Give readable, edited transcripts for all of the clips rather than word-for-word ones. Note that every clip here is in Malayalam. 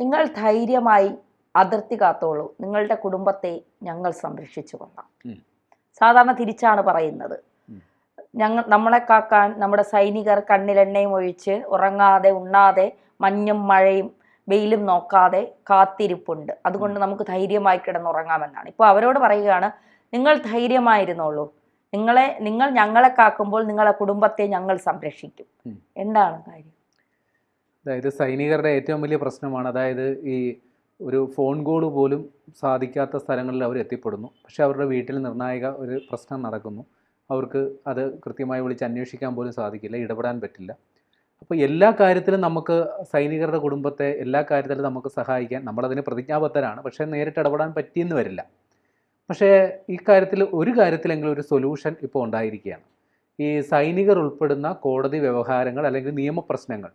നിങ്ങൾ ധൈര്യമായി അതിർത്തി കാത്തോളൂ, നിങ്ങളുടെ കുടുംബത്തെ ഞങ്ങൾ സംരക്ഷിച്ചു കൊള്ളാം. സാധാരണ തിരിച്ചാണ് പറയുന്നത്. നമ്മളെ കാക്കാൻ നമ്മുടെ സൈനികർ കണ്ണിലെണ്ണയും ഒഴിച്ച് ഉറങ്ങാതെ ഉണ്ണാതെ മഞ്ഞും മഴയും വെയിലും നോക്കാതെ കാത്തിരിപ്പുണ്ട്. അതുകൊണ്ട് നമുക്ക് ധൈര്യമായി കിടന്നുറങ്ങാമെന്നാണ്. ഇപ്പോൾ അവരോട് പറയുകയാണ്, നിങ്ങൾ ധൈര്യമായിരുന്നുള്ളൂ, നിങ്ങൾ ഞങ്ങളെ കാക്കുമ്പോൾ നിങ്ങളെ കുടുംബത്തെ ഞങ്ങൾ സംരക്ഷിക്കും. എന്താണ് കാര്യം? അതായത് സൈനികരുടെ ഏറ്റവും വലിയ പ്രശ്നമാണ്, അതായത് ഈ ഒരു ഫോൺ കോൾ പോലും സാധിക്കാത്ത സ്ഥലങ്ങളിൽ അവർ എത്തിപ്പെടുന്നു. പക്ഷേ അവരുടെ വീട്ടിൽ നിർണായക ഒരു പ്രശ്നം നടക്കുന്നു, അവർക്ക് അത് കൃത്യമായി വിളിച്ച് അന്വേഷിക്കാൻ പോലും സാധിക്കില്ല, ഇടപെടാൻ പറ്റില്ല. അപ്പോൾ എല്ലാ കാര്യത്തിലും നമുക്ക് സൈനികരുടെ കുടുംബത്തെ എല്ലാ കാര്യത്തിലും നമുക്ക് സഹായിക്കാൻ നമ്മളതിന് പ്രതിജ്ഞാബദ്ധരാണ്. പക്ഷേ നേരിട്ട് ഇടപെടാൻ പറ്റിയെന്ന് വരില്ല. പക്ഷേ ഈ കാര്യത്തിൽ ഒരു കാര്യത്തിലെങ്കിലും ഒരു സൊല്യൂഷൻ ഇപ്പോൾ ഉണ്ടായിരിക്കുകയാണ്. ഈ സൈനികർ ഉൾപ്പെടുന്ന കോടതി വ്യവഹാരങ്ങൾ അല്ലെങ്കിൽ നിയമപ്രശ്നങ്ങൾ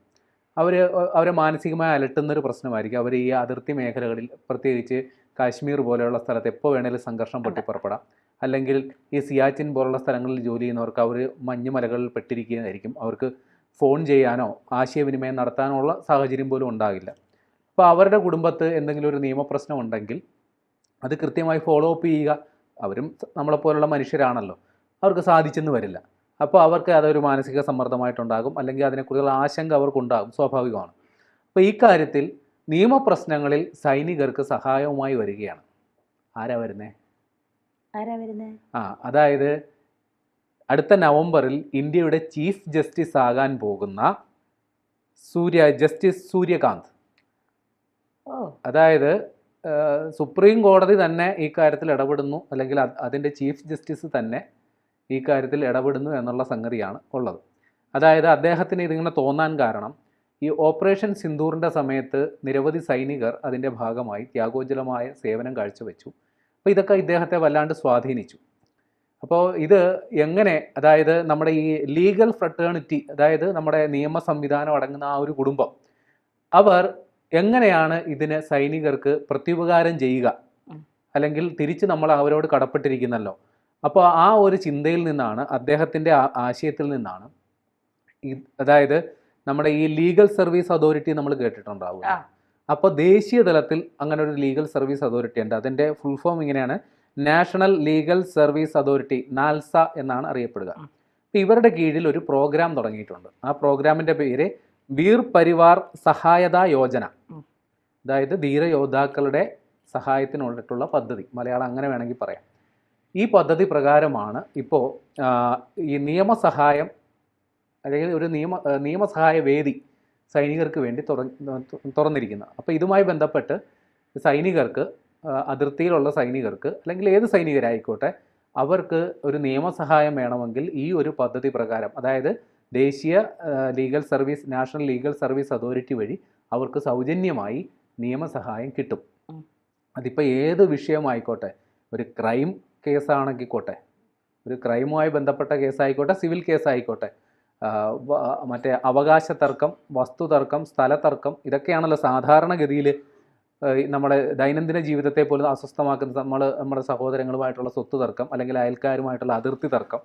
അവരെ മാനസികമായി അലട്ടുന്നൊരു പ്രശ്നമായിരിക്കും. അവർ ഈ അതിർത്തി മേഖലകളിൽ, പ്രത്യേകിച്ച് കാശ്മീർ പോലെയുള്ള സ്ഥലത്ത് എപ്പോൾ വേണേലും സംഘർഷം പൊട്ടിപ്പുറപ്പെടാം. അല്ലെങ്കിൽ ഈ സിയാച്ചിൻ പോലുള്ള സ്ഥലങ്ങളിൽ ജോലി ചെയ്യുന്നവർക്ക് അവർ മഞ്ഞുമലകളിൽ പെട്ടിരിക്കുന്നതായിരിക്കും. അവർക്ക് ഫോൺ ചെയ്യാനോ ആശയവിനിമയം നടത്താനോ ഉള്ള സാഹചര്യം പോലും ഉണ്ടാകില്ല. അപ്പോൾ അവരുടെ കുടുംബത്ത് എന്തെങ്കിലും ഒരു നിയമപ്രശ്നം ഉണ്ടെങ്കിൽ അത് കൃത്യമായി ഫോളോ അപ്പ് ചെയ്യുക, അവരും നമ്മളെപ്പോലുള്ള മനുഷ്യരാണല്ലോ, അവർക്ക് സാധിച്ചെന്ന് വരില്ല. അപ്പോൾ അവർക്ക് അതൊരു മാനസിക സമ്മർദ്ദമായിട്ടുണ്ടാകും, അല്ലെങ്കിൽ അതിനെക്കുറിച്ചുള്ള ആശങ്ക അവർക്കുണ്ടാകും, സ്വാഭാവികമാണ്. അപ്പോൾ ഈ കാര്യത്തിൽ നിയമപ്രശ്നങ്ങളിൽ സൈനികർക്ക് സഹായവുമായി വരികയാണ്. ആരാ വരുന്നത്? അതായത് അടുത്ത നവംബറിൽ ഇന്ത്യയുടെ ചീഫ് ജസ്റ്റിസ് ആകാൻ പോകുന്ന ജസ്റ്റിസ് സൂര്യകാന്ത്. അതായത് സുപ്രീം കോടതി തന്നെ ഈ കാര്യത്തിൽ ഇടപെടുന്നു, അല്ലെങ്കിൽ അതിൻ്റെ ചീഫ് ജസ്റ്റിസ് തന്നെ ഈ കാര്യത്തിൽ ഇടപെടുന്നു എന്നുള്ള സംഗതിയാണ് ഉള്ളത്. അതായത് അദ്ദേഹത്തിന് ഇതിങ്ങനെ തോന്നാൻ കാരണം, ഈ ഓപ്പറേഷൻ സിന്ദൂറിൻ്റെ സമയത്ത് നിരവധി സൈനികർ അതിൻ്റെ ഭാഗമായി ത്യാഗോജ്വലമായ സേവനം കാഴ്ചവെച്ചു. അപ്പോൾ ഇതൊക്കെ ഇദ്ദേഹത്തെ വല്ലാണ്ട് സ്വാധീനിച്ചു. അപ്പോൾ ഇത് എങ്ങനെ, അതായത് നമ്മുടെ ഈ ലീഗൽ ഫ്രട്ടേണിറ്റി, അതായത് നമ്മുടെ നിയമ സംവിധാനം അടങ്ങുന്ന ആ ഒരു കുടുംബം, അവർ എങ്ങനെയാണ് ഇതിന് സൈനികർക്ക് പ്രത്യുപകാരം ചെയ്യുക, അല്ലെങ്കിൽ തിരിച്ച് നമ്മൾ അവരോട് കടപ്പെട്ടിരിക്കുന്നല്ലോ. അപ്പോൾ ആ ഒരു ചിന്തയിൽ നിന്നാണ്, അദ്ദേഹത്തിൻ്റെ ആശയത്തിൽ നിന്നാണ് അതായത് നമ്മുടെ ഈ ലീഗൽ സർവീസ് അതോറിറ്റി നമ്മൾ കേട്ടിട്ടുണ്ടാവും. അപ്പോൾ ദേശീയ തലത്തിൽ അങ്ങനെ ഒരു ലീഗൽ സർവീസ് അതോറിറ്റി ഉണ്ട്. അതിൻ്റെ ഫുൾ ഫോം ഇങ്ങനെയാണ്: നാഷണൽ ലീഗൽ സർവീസ് അതോറിറ്റി, നാൽസ എന്നാണ് അറിയപ്പെടുക. അപ്പോൾ ഇവരുടെ കീഴിൽ ഒരു പ്രോഗ്രാം തുടങ്ങിയിട്ടുണ്ട്. ആ പ്രോഗ്രാമിൻ്റെ പേര് വീർ പരിവാർ സഹായതാ യോജന. അതായത് ധീരയോദ്ധാക്കളുടെ സഹായത്തിനുള്ളിട്ടുള്ള പദ്ധതി, മലയാളം അങ്ങനെ വേണമെങ്കിൽ പറയാം. ഈ പദ്ധതി പ്രകാരമാണ് ഇപ്പോൾ ഈ നിയമസഹായം, അല്ലെങ്കിൽ ഒരു നിയമസഹായ വേദി സൈനികർക്ക് വേണ്ടി തുറന്നിരിക്കുന്നത്. അപ്പോൾ ഇതുമായി ബന്ധപ്പെട്ട് സൈനികർക്ക്, അതിർത്തിയിലുള്ള സൈനികർക്ക്, അല്ലെങ്കിൽ ഏത് സൈനികരായിക്കോട്ടെ, അവർക്ക് ഒരു നിയമസഹായം വേണമെങ്കിൽ ഈ ഒരു പദ്ധതി പ്രകാരം, അതായത് ദേശീയ legal service, national legal service authority വഴി അവർക്ക് സൗജന്യമായി നിയമസഹായം കിട്ടും. അതിപ്പോൾ ഏത് വിഷയമായിക്കോട്ടെ, ഒരു ക്രൈം കേസാണെങ്കിൽക്കോട്ടെ, ഒരു ക്രൈമുമായി ബന്ധപ്പെട്ട കേസായിക്കോട്ടെ, സിവിൽ കേസായിക്കോട്ടെ, മറ്റേ അവകാശ തർക്കം, വസ്തു തർക്കം, സ്ഥലതർക്കം, ഇതൊക്കെയാണല്ലോ സാധാരണഗതിയിൽ നമ്മുടെ ദൈനംദിന ജീവിതത്തെ പോലും അസ്വസ്ഥമാക്കുന്നത്. നമ്മുടെ സഹോദരങ്ങളുമായിട്ടുള്ള സ്വത്ത് തർക്കം, അല്ലെങ്കിൽ അയൽക്കാരുമായിട്ടുള്ള അതിർത്തി തർക്കം,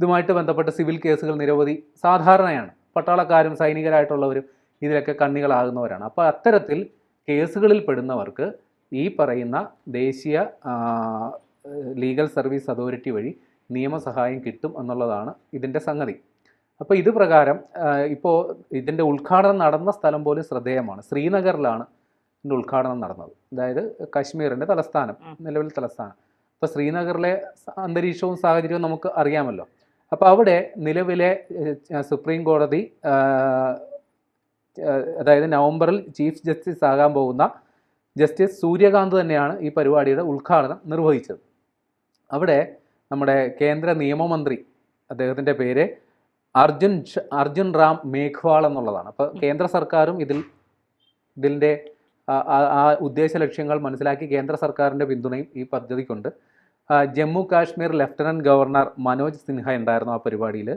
ഇതുമായിട്ട് ബന്ധപ്പെട്ട സിവിൽ കേസുകൾ നിരവധി സാധാരണയാണ്. പട്ടാളക്കാരും സൈനികരായിട്ടുള്ളവരും ഇതിലൊക്കെ കണ്ണികളാകുന്നവരാണ്. അപ്പോൾ അത്തരത്തിൽ കേസുകളിൽ പെടുന്നവർക്ക് ഈ പറയുന്ന ദേശീയ ലീഗൽ സർവീസ് അതോറിറ്റി വഴി നിയമസഹായം കിട്ടും എന്നുള്ളതാണ് ഇതിൻ്റെ സംഗതി. അപ്പോൾ ഇത് പ്രകാരം ഇപ്പോൾ ഇതിൻ്റെ ഉദ്ഘാടനം നടന്ന സ്ഥലം പോലും ശ്രദ്ധേയമാണ്. ശ്രീനഗറിലാണ് ഇതിൻ്റെ ഉദ്ഘാടനം നടന്നത്. അതായത് കാശ്മീരിൻ്റെ തലസ്ഥാനം, നിലവിൽ തലസ്ഥാനം. അപ്പോൾ ശ്രീനഗറിലെ അന്തരീക്ഷവും സാഹചര്യവും നമുക്ക് അറിയാമല്ലോ. അപ്പോൾ അവിടെ നിലവിലെ സുപ്രീം കോടതി, അതായത് നവംബറിൽ ചീഫ് ജസ്റ്റിസ് ആകാൻ പോകുന്ന ജസ്റ്റിസ് സൂര്യകാന്ത് തന്നെയാണ് ഈ പരിപാടിയുടെ ഉദ്ഘാടനം നിർവഹിച്ചത്. അവിടെ നമ്മുടെ കേന്ദ്ര നിയമമന്ത്രി, അദ്ദേഹത്തിൻ്റെ പേര് അർജുൻ റാം മേഘ്വാൾ എന്നുള്ളതാണ്. അപ്പോൾ കേന്ദ്ര സർക്കാരും ഇതിൻ്റെ ആ ഉദ്ദേശ ലക്ഷ്യങ്ങൾ മനസ്സിലാക്കി കേന്ദ്ര സർക്കാരിൻ്റെ പിന്തുണയും ഈ പദ്ധതിക്കുണ്ട്. ജമ്മു കാശ്മീർ ലഫ്റ്റനൻറ്റ് ഗവർണർ മനോജ് സിൻഹ ഉണ്ടായിരുന്നു ആ പരിപാടിയിൽ,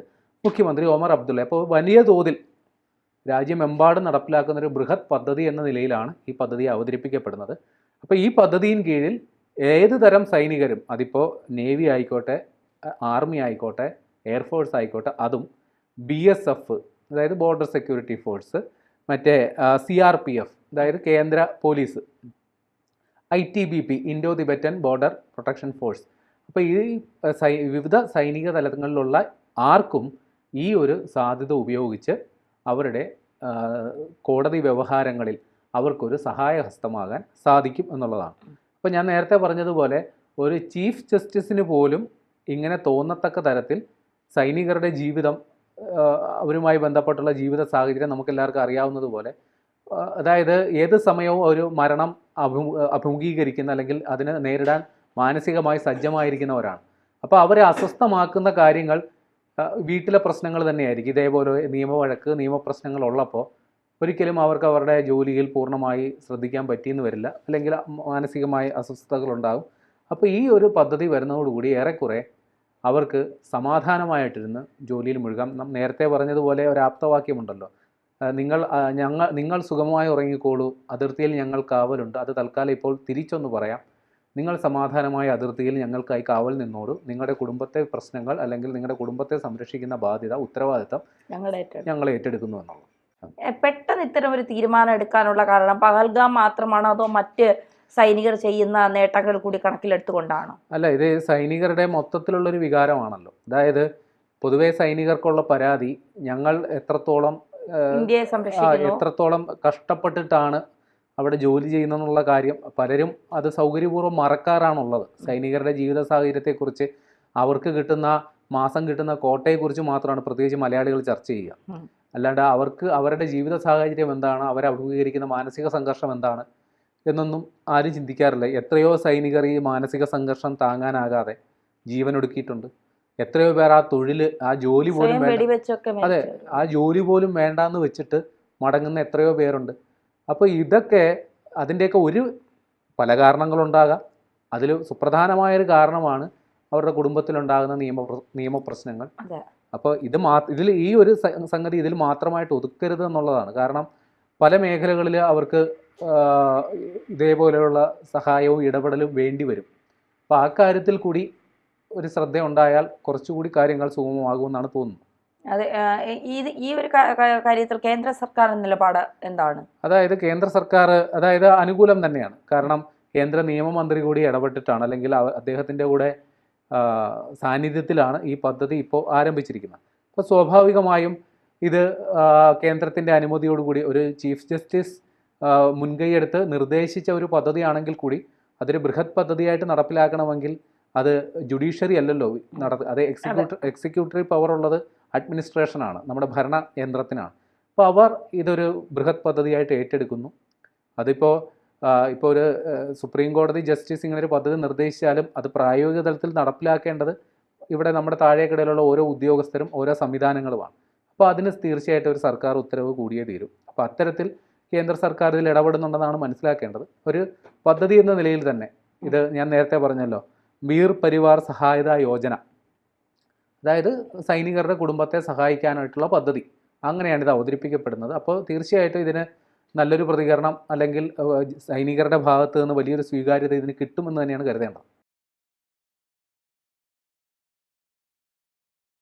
മുഖ്യമന്ത്രി ഒമർ അബ്ദുള്ള. അപ്പോൾ വലിയ തോതിൽ രാജ്യമെമ്പാടും നടപ്പിലാക്കുന്ന ഒരു ബൃഹത് പദ്ധതി എന്ന നിലയിലാണ് ഈ പദ്ധതി അവതരിപ്പിക്കപ്പെടുന്നത്. അപ്പോൾ ഈ പദ്ധതിயின் കീഴിൽ ഏത് തരം സൈനികരും, അതിപ്പോൾ നേവി ആയിക്കോട്ടെ, ആർമി ആയിക്കോട്ടെ, എയർഫോഴ്സ് ആയിക്കോട്ടെ, അതും BSF, അതായത് ബോർഡർ സെക്യൂരിറ്റി ഫോഴ്സ്, മറ്റേ CRPF, അതായത് കേന്ദ്ര police, ITBP, Indo Tibetan border protection force. അപ്പോൾ ഈ വിവിധ സൈനിക തലങ്ങളിലുള്ള ആർക്കും ഈ ഒരു സാധ്യത ഉപയോഗിച്ച് അവരുടെ കോടതി വ്യവഹാരങ്ങളിൽ അവർക്കൊരു സഹായഹസ്തമാകാൻ സാധിക്കും എന്നുള്ളതാണ്. അപ്പോൾ ഞാൻ നേരത്തെ പറഞ്ഞതുപോലെ ഒരു ചീഫ് ജസ്റ്റിസിന് പോലും ഇങ്ങനെ തോന്നത്തക്ക തരത്തിൽ സൈനികരുടെ ജീവിതം, അവരുമായി ബന്ധപ്പെട്ടുള്ള ജീവിത സാഹചര്യം നമുക്കെല്ലാവർക്കും അറിയാവുന്നതുപോലെ, അതായത് ഏത് സമയവും ഒരു മരണം അഭിമുഖീകരിക്കുന്ന അല്ലെങ്കിൽ അതിനെ നേരിടാൻ മാനസികമായി സജ്ജമായിരിക്കുന്നവരാണ്. അപ്പോൾ അവരെ അസ്വസ്ഥമാക്കുന്ന കാര്യങ്ങൾ വീട്ടിലെ പ്രശ്നങ്ങൾ തന്നെയായിരിക്കും. ഇതേപോലെ നിയമവഴക്ക്, നിയമപ്രശ്നങ്ങൾ ഉള്ളപ്പോൾ ഒരിക്കലും അവർക്ക് അവരുടെ ജോലിയിൽ പൂർണ്ണമായി ശ്രദ്ധിക്കാൻ പറ്റിയെന്ന് വരില്ല, അല്ലെങ്കിൽ മാനസികമായ അസ്വസ്ഥതകളുണ്ടാകും. അപ്പോൾ ഈ ഒരു പദ്ധതി വരുന്നതോടുകൂടി ഏറെക്കുറെ അവർക്ക് സമാധാനമായിട്ടിരുന്ന് ജോലിയിൽ മുഴുകാം. നേരത്തെ പറഞ്ഞതുപോലെ ഒരു ആപ്തവാക്യമുണ്ടല്ലോ, നിങ്ങൾ സുഖമായി ഉറങ്ങിക്കോളൂ, അതിർത്തിയിൽ ഞങ്ങൾ കാവലുണ്ട്, അത് തൽക്കാലം ഇപ്പോൾ തിരിച്ചൊന്ന് പറയാം, നിങ്ങൾ സമാധാനമായ അതിർത്തിയിൽ ഞങ്ങൾക്കായി കാവൽ നിന്നോളൂ, നിങ്ങളുടെ കുടുംബത്തെ പ്രശ്നങ്ങൾ അല്ലെങ്കിൽ നിങ്ങളുടെ കുടുംബത്തെ സംരക്ഷിക്കുന്ന ബാധ്യത, ഉത്തരവാദിത്തം ഞങ്ങൾ ഏറ്റെടുക്കുന്നു എന്നുള്ളത്. പെട്ടെന്ന് ഇത്തരം ഒരു തീരുമാനം എടുക്കാനുള്ള കാരണം പഹൽഗാം മാത്രമാണോ അതോ മറ്റ് സൈനികർ ചെയ്യുന്ന നേട്ടങ്ങൾ കൂടി കണക്കിലെടുത്തുകൊണ്ടാണോ? അല്ല, ഇത് സൈനികരുടെ മൊത്തത്തിലുള്ളൊരു വികാരമാണല്ലോ. അതായത് പൊതുവെ സൈനികർക്കുള്ള പരാതി, ഞങ്ങൾ എത്രത്തോളം ഇന്ത്യയെ സംരക്ഷിക്കുന്നു, എത്രത്തോളം കഷ്ടപ്പെട്ടിട്ടാണ് അവിടെ ജോലി ചെയ്യുന്നെന്നുള്ള കാര്യം പലരും അത് സൗകര്യപൂർവ്വം മറക്കാറാണുള്ളത്. സൈനികരുടെ ജീവിത സാഹചര്യത്തെക്കുറിച്ച്, അവർക്ക് മാസം കിട്ടുന്ന കോട്ടയെക്കുറിച്ച് മാത്രമാണ് പ്രത്യേകിച്ച് മലയാളികൾ ചർച്ച ചെയ്യുക. അല്ലാണ്ട് അവരുടെ ജീവിത സാഹചര്യം എന്താണ്, അവരെ അഭിമുഖീകരിക്കുന്ന മാനസിക സംഘർഷം എന്താണ് എന്നൊന്നും ആരും ചിന്തിക്കാറില്ല. എത്രയോ സൈനികർ ഈ മാനസിക സംഘർഷം താങ്ങാനാകാതെ ജീവനൊടുക്കിയിട്ടുണ്ട്. എത്രയോ പേർ ആ തൊഴിൽ, ആ ജോലി പോലും അതെ, ആ ജോലി പോലും വേണ്ടാന്ന് വെച്ചിട്ട് മടങ്ങുന്ന എത്രയോ പേരുണ്ട്. അപ്പോൾ ഇതൊക്കെ, അതിൻ്റെയൊക്കെ പല കാരണങ്ങളുണ്ടാകാം. അതിൽ സുപ്രധാനമായൊരു കാരണമാണ് അവരുടെ കുടുംബത്തിലുണ്ടാകുന്ന നിയമപ്രശ്നങ്ങൾ. അപ്പോൾ ഇതിൽ ഈ ഒരു സംഗതി ഇതിൽ മാത്രമായിട്ട് ഒതുക്കരുത് എന്നുള്ളതാണ്. കാരണം പല മേഖലകളിൽ അവർക്ക് ഇതേപോലെയുള്ള സഹായവും ഇടപെടലും വേണ്ടി വരും. അപ്പോൾ ആ കാര്യത്തിൽ കൂടി ഒരു ശ്രദ്ധ ഉണ്ടായാൽ കുറച്ചുകൂടി കാര്യങ്ങൾ സുഗമമാകുമെന്നാണ് തോന്നുന്നത്. അതെ, ഈ ഒരു കാര്യത്തിൽ കേന്ദ്ര സർക്കാർ നിലപാട് എന്താണ്? അതായത് കേന്ദ്ര സർക്കാർ അനുകൂലം തന്നെയാണ്. കാരണം കേന്ദ്ര നിയമമന്ത്രി കൂടി ഇടപെട്ടിട്ടാണ്, അല്ലെങ്കിൽ അദ്ദേഹത്തിൻ്റെ കൂടെ സാന്നിധ്യത്തിലാണ് ഈ പദ്ധതി ഇപ്പോൾ ആരംഭിച്ചിരിക്കുന്നത്. അപ്പോൾ സ്വാഭാവികമായും ഇത് കേന്ദ്രത്തിൻ്റെ അനുമതിയോടുകൂടി ഒരു ചീഫ് ജസ്റ്റിസ് മുൻകൈയെടുത്ത് നിർദ്ദേശിച്ച ഒരു പദ്ധതിയാണെങ്കിൽ കൂടി അതൊരു ബൃഹത് പദ്ധതിയായിട്ട് നടപ്പിലാക്കണമെങ്കിൽ അത് ജുഡീഷ്യറി അല്ലല്ലോ അത് എക്സിക്യൂട്ടറി പവർ ഉള്ളത് അഡ്മിനിസ്ട്രേഷനാണ്, നമ്മുടെ ഭരണ യന്ത്രത്തിനാണ്. അപ്പോൾ അവർ ഇതൊരു ബൃഹത് പദ്ധതിയായിട്ട് ഏറ്റെടുക്കുന്നു. അതിപ്പോൾ ഒരു സുപ്രീം കോടതി ജസ്റ്റിസ് ഇങ്ങനെ ഒരു പദ്ധതി നിർദ്ദേശിച്ചാലും അത് പ്രായോഗിക തലത്തിൽ നടപ്പിലാക്കേണ്ടത് ഇവിടെ നമ്മുടെ താഴേക്കിടയിലുള്ള ഓരോ ഉദ്യോഗസ്ഥരും ഓരോ സംവിധാനങ്ങളുമാണ്. അപ്പോൾ അതിന് തീർച്ചയായിട്ടും ഒരു സർക്കാർ ഉത്തരവ് കൂടിയേ തീരും. അപ്പോൾ അത്തരത്തിൽ കേന്ദ്ര സർക്കാർ ഇതിൽ ഇടപെടുന്നുണ്ടെന്നാണ് മനസ്സിലാക്കേണ്ടത്. ഒരു പദ്ധതി എന്ന നിലയിൽ തന്നെ ഇത് ഞാൻ നേരത്തെ പറഞ്ഞല്ലോ, വീർ പരിവാർ സഹായത യോജന, അതായത് സൈനികരുടെ കുടുംബത്തെ സഹായിക്കാനായിട്ടുള്ള പദ്ധതി, അങ്ങനെയാണ് ഇത് അവതരിപ്പിക്കപ്പെടുന്നത്. അപ്പോൾ തീർച്ചയായിട്ടും ഇതിന് നല്ലൊരു പ്രതികരണം അല്ലെങ്കിൽ സൈനികരുടെ ഭാഗത്ത് നിന്ന് വലിയൊരു സ്വീകാര്യത ഇതിന് കിട്ടുമെന്ന് തന്നെയാണ് കരുതേണ്ടത്.